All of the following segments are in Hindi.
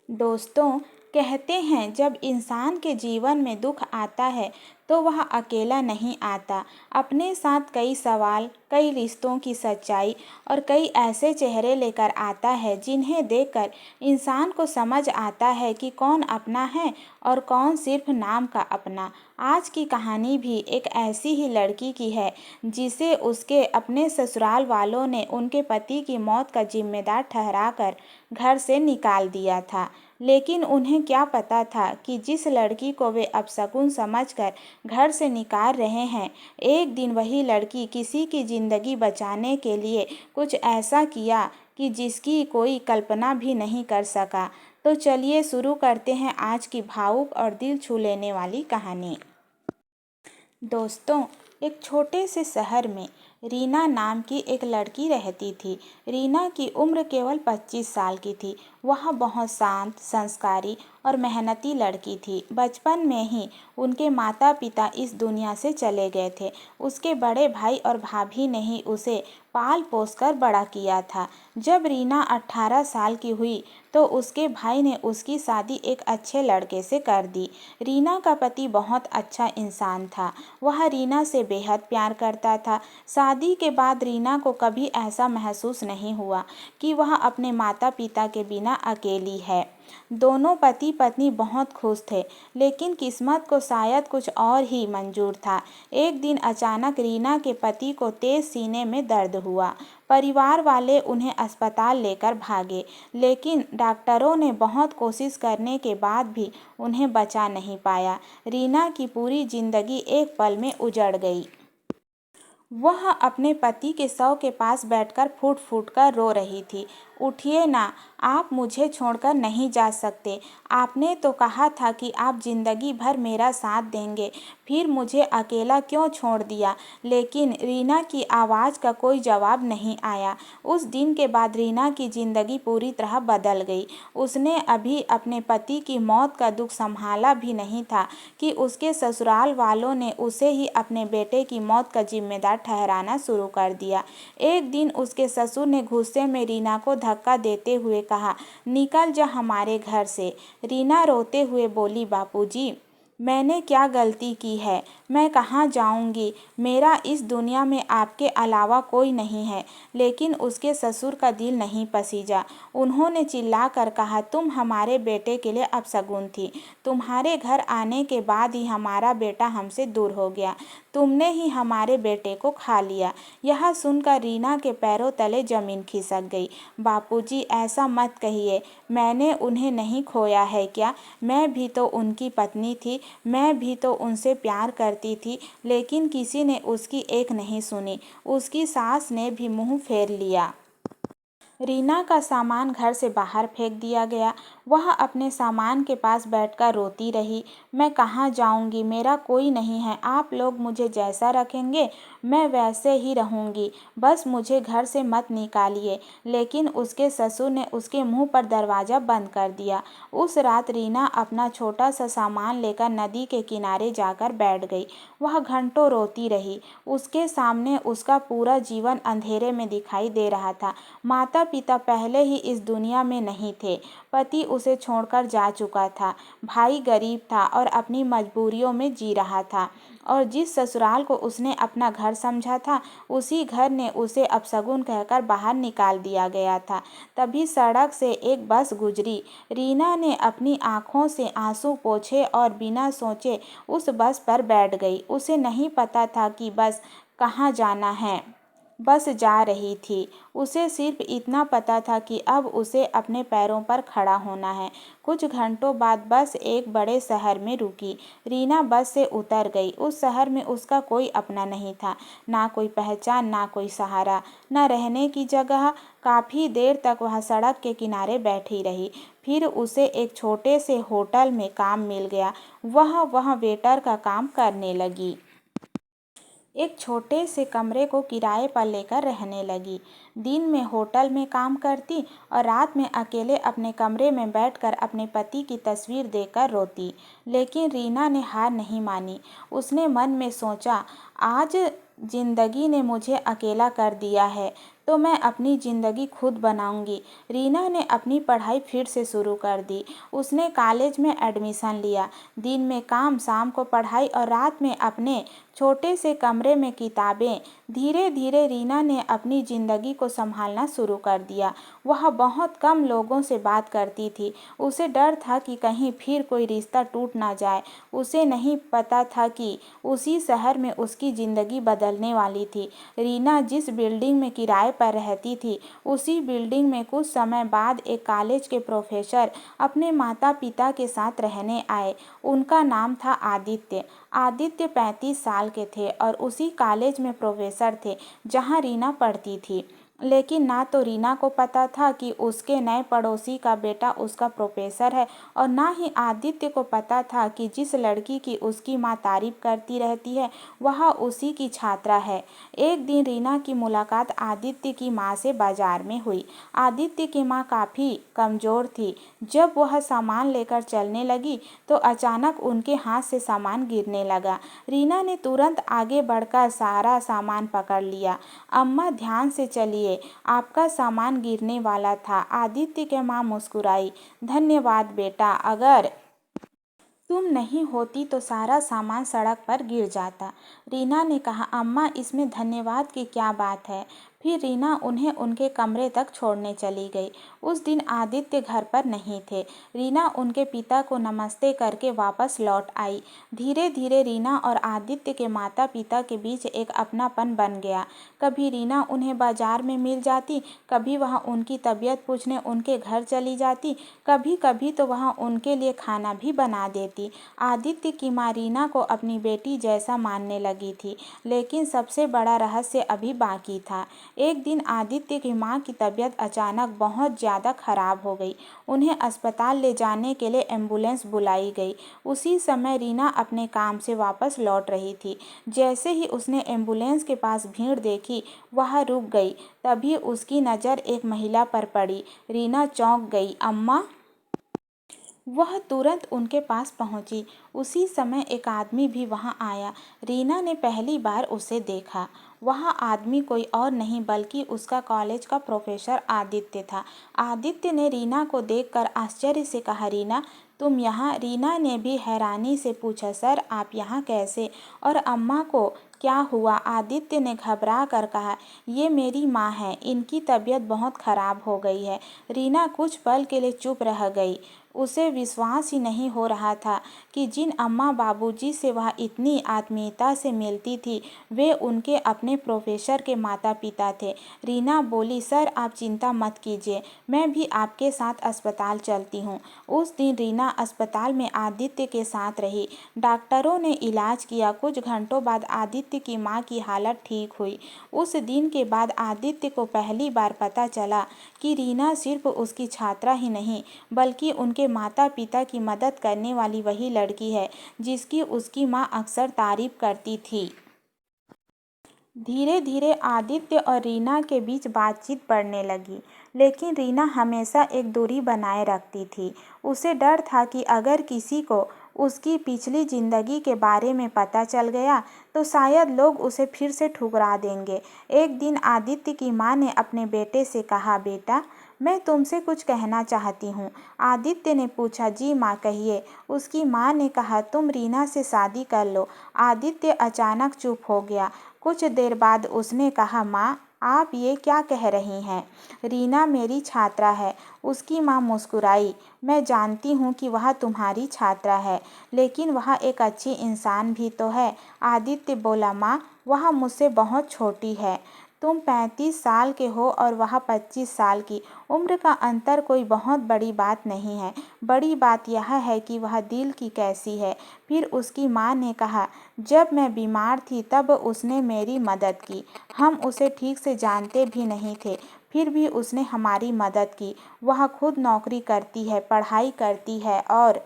दोस्तों, कहते हैं जब इंसान के जीवन में दुख आता है तो वह अकेला नहीं आता। अपने साथ कई सवाल, कई रिश्तों की सच्चाई और कई ऐसे चेहरे लेकर आता है जिन्हें देखकर इंसान को समझ आता है कि कौन अपना है और कौन सिर्फ नाम का अपना। आज की कहानी भी एक ऐसी ही लड़की की है जिसे उसके अपने ससुराल वालों ने उनके पति की मौत का जिम्मेदार ठहराकर घर से निकाल दिया था। लेकिन उन्हें क्या पता था कि जिस लड़की को वे अपशगुन समझकर घर से निकाल रहे हैं, एक दिन वही लड़की किसी की ज़िंदगी बचाने के लिए कुछ ऐसा किया कि जिसकी कोई कल्पना भी नहीं कर सका। तो चलिए शुरू करते हैं आज की भावुक और दिल छू लेने वाली कहानी। दोस्तों, एक छोटे से शहर में रीना नाम की एक लड़की रहती थी। रीना की उम्र केवल 25 साल की थी। वह बहुत शांत, संस्कारी और मेहनती लड़की थी। बचपन में ही उनके माता पिता इस दुनिया से चले गए थे। उसके बड़े भाई और भाभी ने ही उसे पाल पोस कर बड़ा किया था। जब रीना 18 साल की हुई तो उसके भाई ने उसकी शादी एक अच्छे लड़के से कर दी। रीना का पति बहुत अच्छा इंसान था। वह रीना से बेहद प्यार करता था। शादी के बाद रीना को कभी ऐसा महसूस नहीं हुआ कि वह अपने माता पिता के बिना अकेली है। दोनों पति पत्नी बहुत खुश थे, लेकिन किस्मत को शायद कुछ और ही मंजूर था। एक दिन अचानक रीना के पति को तेज सीने में दर्द हुआ। परिवार वाले उन्हें अस्पताल लेकर भागे, लेकिन डॉक्टरों ने बहुत कोशिश करने के बाद भी उन्हें बचा नहीं पाया। रीना की पूरी जिंदगी एक पल में उजड़ गई। वह अपने पति के शव के पास बैठकर फूट फूट कर रो रही थी। उठिए ना, आप मुझे छोड़कर नहीं जा सकते। आपने तो कहा था कि आप जिंदगी भर मेरा साथ देंगे, फिर मुझे अकेला क्यों छोड़ दिया। लेकिन रीना की आवाज़ का कोई जवाब नहीं आया। उस दिन के बाद रीना की जिंदगी पूरी तरह बदल गई। उसने अभी अपने पति की मौत का दुख संभाला भी नहीं था कि उसके ससुराल वालों ने उसे ही अपने बेटे की मौत का जिम्मेदार ठहराना शुरू कर दिया। एक दिन उसके ससुर ने गुस्से में रीना को धक्का देते हुए कहा, निकल जा हमारे घर से। रीना रोते हुए बोली, बापूजी, मैंने क्या गलती की है? मैं कहाँ जाऊँगी? मेरा इस दुनिया में आपके अलावा कोई नहीं है। लेकिन उसके ससुर का दिल नहीं पसीजा। उन्होंने चिल्लाकर कहा, तुम हमारे बेटे के लिए अपशगुन थी। तुम्हारे घर आने के बाद ही हमारा बेटा हमसे दूर हो गया। तुमने ही हमारे बेटे को खा लिया। यह सुनकर रीना के पैरों तले जमीन खिसक गई। बापूजी, ऐसा मत कहिए। मैंने उन्हें नहीं खोया है क्या? मैं भी तो उनकी पत्नी थी। मैं भी तो उनसे प्यार करती थी, लेकिन किसी ने उसकी एक नहीं सुनी। उसकी सास ने भी मुंह फेर लिया। रीना का सामान घर से बाहर फेंक दिया गया। वह अपने सामान के पास बैठकर रोती रही। मैं कहाँ जाऊँगी? मेरा कोई नहीं है। आप लोग मुझे जैसा रखेंगे मैं वैसे ही रहूँगी। बस मुझे घर से मत निकालिए। लेकिन उसके ससुर ने उसके मुंह पर दरवाज़ा बंद कर दिया। उस रात रीना अपना छोटा सा सामान लेकर नदी के किनारे जाकर बैठ गई। वह घंटों रोती रही। उसके सामने उसका पूरा जीवन अंधेरे में दिखाई दे रहा था। माता पिता पहले ही इस दुनिया में नहीं थे। पति उसे छोड़कर जा चुका था। भाई गरीब था और अपनी मजबूरियों में जी रहा था। और जिस ससुराल को उसने अपना घर समझा था, उसी घर ने उसे अपशगुन कहकर बाहर निकाल दिया गया था। तभी सड़क से एक बस गुजरी। रीना ने अपनी आंखों से आंसू पोंछे और बिना सोचे उस बस पर बैठ गई। उसे नहीं पता था कि बस कहाँ जाना है। बस जा रही थी। उसे सिर्फ इतना पता था कि अब उसे अपने पैरों पर खड़ा होना है। कुछ घंटों बाद बस एक बड़े शहर में रुकी। रीना बस से उतर गई। उस शहर में उसका कोई अपना नहीं था। ना कोई पहचान, ना कोई सहारा, ना रहने की जगह। काफ़ी देर तक वह सड़क के किनारे बैठी रही। फिर उसे एक छोटे से होटल में काम मिल गया। वह वेटर का काम करने लगी। एक छोटे से कमरे को किराए पर लेकर रहने लगी। दिन में होटल में काम करती और रात में अकेले अपने कमरे में बैठकर अपने पति की तस्वीर देखकर रोती। लेकिन रीना ने हार नहीं मानी। उसने मन में सोचा, आज जिंदगी ने मुझे अकेला कर दिया है, तो मैं अपनी ज़िंदगी खुद बनाऊंगी। रीना ने अपनी पढ़ाई फिर से शुरू कर दी। उसने कॉलेज में एडमिशन लिया। दिन में काम, शाम को पढ़ाई और रात में अपने छोटे से कमरे में किताबें। धीरे धीरे रीना ने अपनी ज़िंदगी को संभालना शुरू कर दिया। वह बहुत कम लोगों से बात करती थी। उसे डर था कि कहीं फिर कोई रिश्ता टूट ना जाए। उसे नहीं पता था कि उसी शहर में उसकी ज़िंदगी बदलने वाली थी। रीना जिस बिल्डिंग में किराए पर रहती थी, उसी बिल्डिंग में कुछ समय बाद एक कॉलेज के प्रोफेसर अपने माता पिता के साथ रहने आए। उनका नाम था आदित्य। आदित्य 35 साल के थे और उसी कॉलेज में प्रोफेसर थे जहाँ रीना पढ़ती थी। लेकिन ना तो रीना को पता था कि उसके नए पड़ोसी का बेटा उसका प्रोफेसर है, और ना ही आदित्य को पता था कि जिस लड़की की उसकी माँ तारीफ करती रहती है, वह उसी की छात्रा है। एक दिन रीना की मुलाकात आदित्य की माँ से बाजार में हुई। आदित्य की माँ काफ़ी कमज़ोर थी। जब वह सामान लेकर चलने लगी तो अचानक उनके हाथ से सामान गिरने लगा। रीना ने तुरंत आगे बढ़कर सारा सामान पकड़ लिया। अम्मा, ध्यान से चलिए, आपका सामान गिरने वाला था। आदित्य की माँ मुस्कुराई। धन्यवाद बेटा, अगर तुम नहीं होती तो सारा सामान सड़क पर गिर जाता। रीना ने कहा, अम्मा, इसमें धन्यवाद की क्या बात है। फिर रीना उन्हें उनके कमरे तक छोड़ने चली गई। उस दिन आदित्य घर पर नहीं थे। रीना उनके पिता को नमस्ते करके वापस लौट आई। धीरे धीरे रीना और आदित्य के माता पिता के बीच एक अपनापन बन गया। कभी रीना उन्हें बाजार में मिल जाती, कभी वह उनकी तबीयत पूछने उनके घर चली जाती, कभी कभी तो वह उनके लिए खाना भी बना देती। आदित्य की माँ रीना को अपनी बेटी जैसा मानने लगी थी। लेकिन सबसे बड़ा रहस्य अभी बाकी था। एक दिन आदित्य की माँ की तबीयत अचानक बहुत ज़्यादा खराब हो गई। उन्हें अस्पताल ले जाने के लिए एम्बुलेंस बुलाई गई। उसी समय रीना अपने काम से वापस लौट रही थी। जैसे ही उसने एम्बुलेंस के पास भीड़ देखी, वह रुक गई। तभी उसकी नज़र एक महिला पर पड़ी। रीना चौंक गई। अम्मा! वह तुरंत उनके पास पहुंची। उसी समय एक आदमी भी वहां आया। रीना ने पहली बार उसे देखा। वह आदमी कोई और नहीं बल्कि उसका कॉलेज का प्रोफेसर आदित्य था। आदित्य ने रीना को देखकर आश्चर्य से कहा, रीना, तुम यहाँ? रीना ने भी हैरानी से पूछा, सर, आप यहाँ कैसे? और अम्मा को क्या हुआ? आदित्य ने घबरा कर कहा, ये मेरी माँ है, इनकी तबीयत बहुत खराब हो गई है। रीना कुछ पल के लिए चुप रह गई। उसे विश्वास ही नहीं हो रहा था कि जिन अम्मा बाबूजी से वह इतनी आत्मीयता से मिलती थी, वे उनके अपने प्रोफेसर के माता पिता थे। रीना बोली, सर, आप चिंता मत कीजिए, मैं भी आपके साथ अस्पताल चलती हूँ। उस दिन रीना अस्पताल में आदित्य के साथ रही। डॉक्टरों ने इलाज किया। कुछ घंटों बाद आदित्य की माँ की हालत ठीक हुई। उस दिन के बाद आदित्य को पहली बार पता चला कि रीना सिर्फ उसकी छात्रा ही नहीं, बल्कि उनके माता पिता की मदद करने वाली वही लड़की है जिसकी उसकी माँ अक्सर तारीफ करती थी। धीरे धीरे आदित्य और रीना के बीच बातचीत बढ़ने लगी, लेकिन रीना हमेशा एक दूरी बनाए रखती थी। उसे डर था कि अगर किसी को उसकी पिछली जिंदगी के बारे में पता चल गया तो शायद लोग उसे फिर से ठुकरा देंगे। एक दिन आदित्य की माँ ने अपने बेटे से कहा, बेटा, मैं तुमसे कुछ कहना चाहती हूँ। आदित्य ने पूछा, जी माँ, कहिए। उसकी माँ ने कहा, तुम रीना से शादी कर लो। आदित्य अचानक चुप हो गया। कुछ देर बाद उसने कहा, माँ, आप ये क्या कह रही हैं? रीना मेरी छात्रा है। उसकी माँ मुस्कुराई। मैं जानती हूँ कि वह तुम्हारी छात्रा है, लेकिन वह एक अच्छी इंसान भी तो है। आदित्य बोला, माँ, वह मुझसे बहुत छोटी है। तुम 35 साल के हो और वह 25 साल की। उम्र का अंतर कोई बहुत बड़ी बात नहीं है। बड़ी बात यह है कि वह दिल की कैसी है। फिर उसकी माँ ने कहा, जब मैं बीमार थी तब उसने मेरी मदद की। हम उसे ठीक से जानते भी नहीं थे, फिर भी उसने हमारी मदद की। वह खुद नौकरी करती है, पढ़ाई करती है और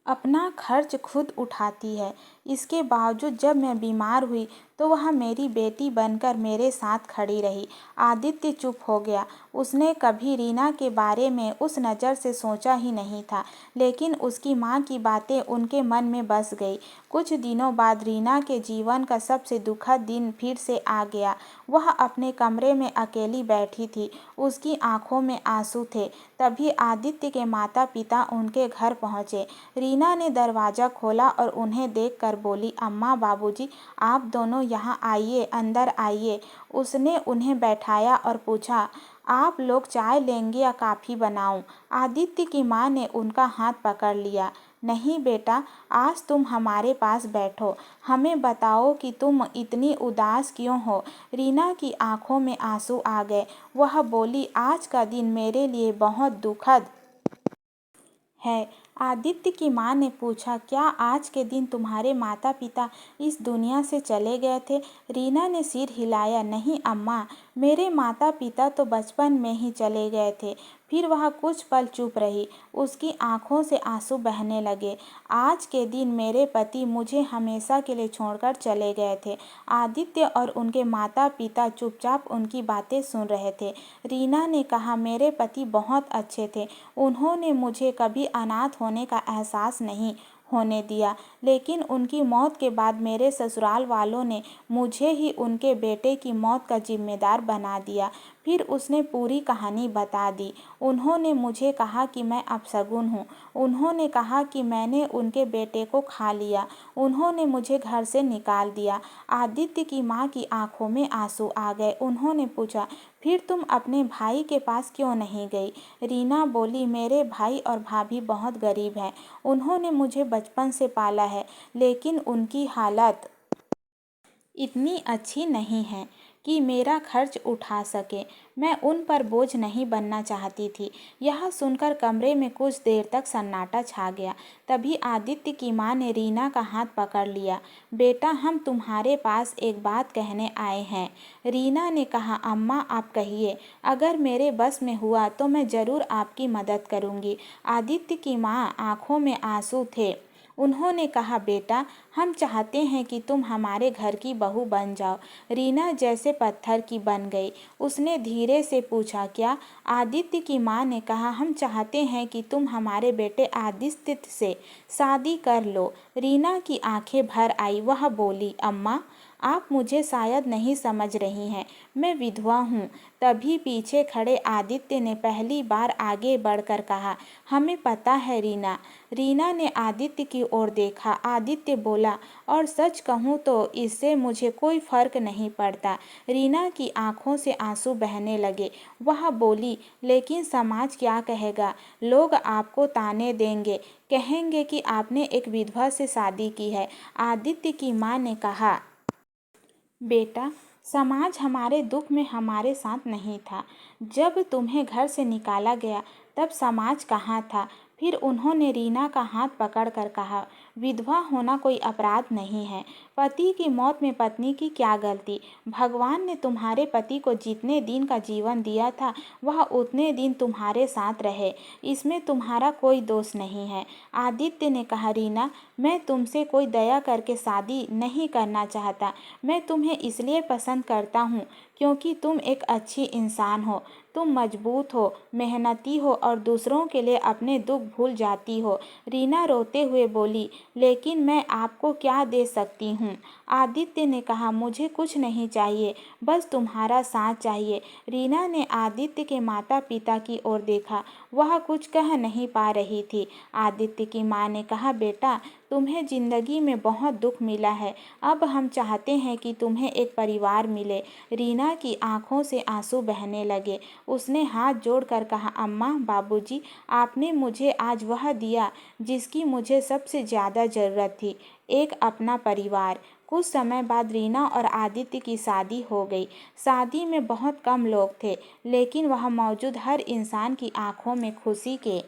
अपना खर्च खुद उठाती है। इसके बावजूद जब मैं बीमार हुई तो वह मेरी बेटी बनकर मेरे साथ खड़ी रही। आदित्य चुप हो गया। उसने कभी रीना के बारे में उस नज़र से सोचा ही नहीं था, लेकिन उसकी माँ की बातें उनके मन में बस गई। कुछ दिनों बाद रीना के जीवन का सबसे दुखद दिन फिर से आ गया। वह अपने कमरे में अकेली बैठी थी, उसकी आंखों में आंसू थे। तभी आदित्य के माता पिता उनके घर पहुंचे। रीना ने दरवाज़ा खोला और उन्हें देखकर बोली, अम्मा, बाबूजी, आप दोनों यहाँ आइए, अंदर आइए। उसने उन्हें बैठाया और पूछा, आप लोग चाय लेंगे या कॉफ़ी बनाऊं? आदित्य की माँ ने उनका हाथ पकड़ लिया। नहीं बेटा, आज तुम हमारे पास बैठो। हमें बताओ कि तुम इतनी उदास क्यों हो। रीना की आंखों में आंसू आ गए। वह बोली, आज का दिन मेरे लिए बहुत दुखद है। आदित्य की माँ ने पूछा, क्या आज के दिन तुम्हारे माता पिता इस दुनिया से चले गए थे? रीना ने सिर हिलाया। नहीं अम्मा, मेरे माता पिता तो बचपन में ही चले गए थे। फिर वह कुछ पल चुप रही। उसकी आंखों से आंसू बहने लगे। आज के दिन मेरे पति मुझे हमेशा के लिए छोड़कर चले गए थे। आदित्य और उनके माता पिता चुपचाप उनकी बातें सुन रहे थे। रीना ने कहा, मेरे पति बहुत अच्छे थे। उन्होंने मुझे कभी अनाथ होने का एहसास नहीं होने दिया, लेकिन उनकी मौत के बाद मेरे ससुराल वालों ने मुझे ही उनके बेटे की मौत का जिम्मेदार बना दिया। फिर उसने पूरी कहानी बता दी। उन्होंने मुझे कहा कि मैं अपशगुन हूँ। उन्होंने कहा कि मैंने उनके बेटे को खा लिया। उन्होंने मुझे घर से निकाल दिया। आदित्य की माँ की आंखों में आंसू आ गए। उन्होंने पूछा, फिर तुम अपने भाई के पास क्यों नहीं गई? रीना बोली, मेरे भाई और भाभी बहुत गरीब हैं। उन्होंने मुझे बचपन से पाला है, लेकिन उनकी हालत इतनी अच्छी नहीं है कि मेरा खर्च उठा सके। मैं उन पर बोझ नहीं बनना चाहती थी। यह सुनकर कमरे में कुछ देर तक सन्नाटा छा गया। तभी आदित्य की माँ ने रीना का हाथ पकड़ लिया। बेटा, हम तुम्हारे पास एक बात कहने आए हैं। रीना ने कहा, अम्मा, आप कहिए। अगर मेरे बस में हुआ तो मैं ज़रूर आपकी मदद करूँगी। आदित्य की माँ आंखों में आंसू थे। उन्होंने कहा, बेटा, हम चाहते हैं कि तुम हमारे घर की बहू बन जाओ। रीना जैसे पत्थर की बन गई। उसने धीरे से पूछा, क्या? आदित्य की माँ ने कहा, हम चाहते हैं कि तुम हमारे बेटे आदित्य से शादी कर लो। रीना की आंखें भर आई। वह बोली, अम्मा, आप मुझे शायद नहीं समझ रही हैं। मैं विधवा हूँ। तभी पीछे खड़े आदित्य ने पहली बार आगे बढ़कर कहा, हमें पता है रीना। रीना ने आदित्य की ओर देखा। आदित्य बोला, और सच कहूँ तो इससे मुझे कोई फर्क नहीं पड़ता। रीना की आंखों से आंसू बहने लगे। वह बोली, लेकिन समाज क्या कहेगा? लोग आपको ताने देंगे, कहेंगे कि आपने एक विधवा से शादी की है। आदित्य की माँ ने कहा, बेटा, समाज हमारे दुख में हमारे साथ नहीं था। जब तुम्हें घर से निकाला गया तब समाज कहाँ था? फिर उन्होंने रीना का हाथ पकड़कर कहा, विधवा होना कोई अपराध नहीं है। पति की मौत में पत्नी की क्या गलती? भगवान ने तुम्हारे पति को जितने दिन का जीवन दिया था वह उतने दिन तुम्हारे साथ रहे। इसमें तुम्हारा कोई दोष नहीं है। आदित्य ने कहा, रीना, मैं तुमसे कोई दया करके शादी नहीं करना चाहता। मैं तुम्हें इसलिए पसंद करता हूँ क्योंकि तुम एक अच्छी इंसान हो। तुम मजबूत हो, मेहनती हो और दूसरों के लिए अपने दुख भूल जाती हो। रीना रोते हुए बोली, लेकिन मैं आपको क्या दे सकती हूँ? आदित्य ने कहा, मुझे कुछ नहीं चाहिए, बस तुम्हारा साथ चाहिए। रीना ने आदित्य के माता पिता की ओर देखा। वह कुछ कह नहीं पा रही थी। आदित्य की माँ ने कहा, बेटा, तुम्हें जिंदगी में बहुत दुख मिला है। अब हम चाहते हैं कि तुम्हें एक परिवार मिले। रीना की आंखों से आंसू बहने लगे। उसने हाथ जोड़कर कहा, अम्मा, बाबूजी, आपने मुझे आज वह दिया जिसकी मुझे सबसे ज़्यादा ज़रूरत थी, एक अपना परिवार। कुछ समय बाद रीना और आदित्य की शादी हो गई। शादी में बहुत कम लोग थे, लेकिन वह मौजूद हर इंसान की आंखों में खुशी के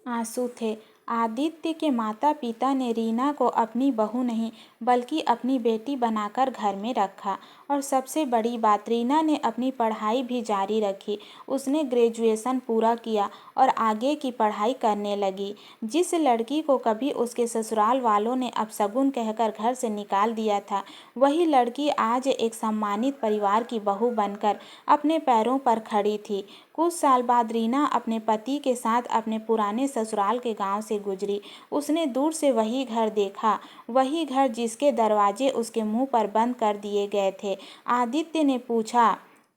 आंसू थे। आदित्य के माता पिता ने रीना को अपनी बहू नहीं बल्कि अपनी बेटी बनाकर घर में रखा। और सबसे बड़ी बात, रीना ने अपनी पढ़ाई भी जारी रखी। उसने ग्रेजुएशन पूरा किया और आगे की पढ़ाई करने लगी। जिस लड़की को कभी उसके ससुराल वालों ने अपशगुन कहकर घर से निकाल दिया था, वही लड़की आज एक सम्मानित परिवार की बहू बनकर अपने पैरों पर खड़ी थी। कुछ साल बाद रीना अपने पति के साथ अपने पुराने ससुराल के गांव से गुजरी। उसने दूर से वही घर देखा, वही घर जिसके दरवाजे उसके मुंह पर बंद कर दिए गए थे। आदित्य ने पूछा,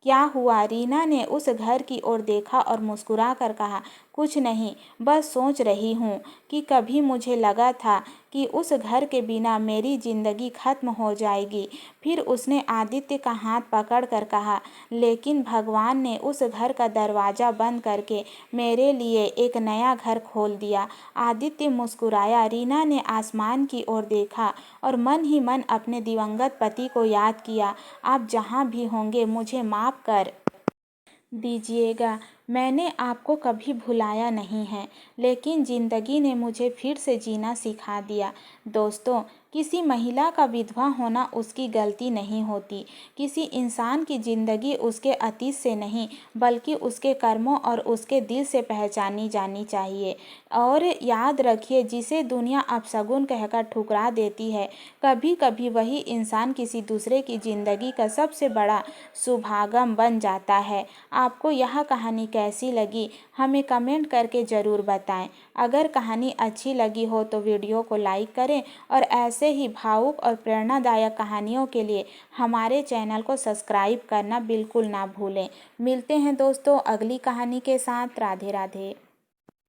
क्या हुआ? रीना ने उस घर की ओर देखा और मुस्कुरा कर कहा, कुछ नहीं, बस सोच रही हूँ कि कभी मुझे लगा था कि उस घर के बिना मेरी जिंदगी खत्म हो जाएगी। फिर उसने आदित्य का हाथ पकड़कर कहा, लेकिन भगवान ने उस घर का दरवाज़ा बंद करके मेरे लिए एक नया घर खोल दिया। आदित्य मुस्कुराया। रीना ने आसमान की ओर देखा और मन ही मन अपने दिवंगत पति को याद किया। आप जहाँ भी होंगे मुझे माफ़ कर दीजिएगा। मैंने आपको कभी भुलाया नहीं है, लेकिन ज़िंदगी ने मुझे फिर से जीना सिखा दिया। दोस्तों, किसी महिला का विधवा होना उसकी गलती नहीं होती। किसी इंसान की ज़िंदगी उसके अतीत से नहीं, बल्कि उसके कर्मों और उसके दिल से पहचानी जानी चाहिए। और याद रखिए, जिसे दुनिया अपशगुन कहकर ठुकरा देती है, कभी कभी वही इंसान किसी दूसरे की ज़िंदगी का सबसे बड़ा शुभागम बन जाता है। आपको यह कहानी कैसी लगी, हमें कमेंट करके ज़रूर बताएं। अगर कहानी अच्छी लगी हो तो वीडियो को लाइक करें और ऐसे ही भावुक और प्रेरणादायक कहानियों के लिए हमारे चैनल को सब्सक्राइब करना बिल्कुल ना भूलें। मिलते हैं दोस्तों अगली कहानी के साथ। राधे राधे।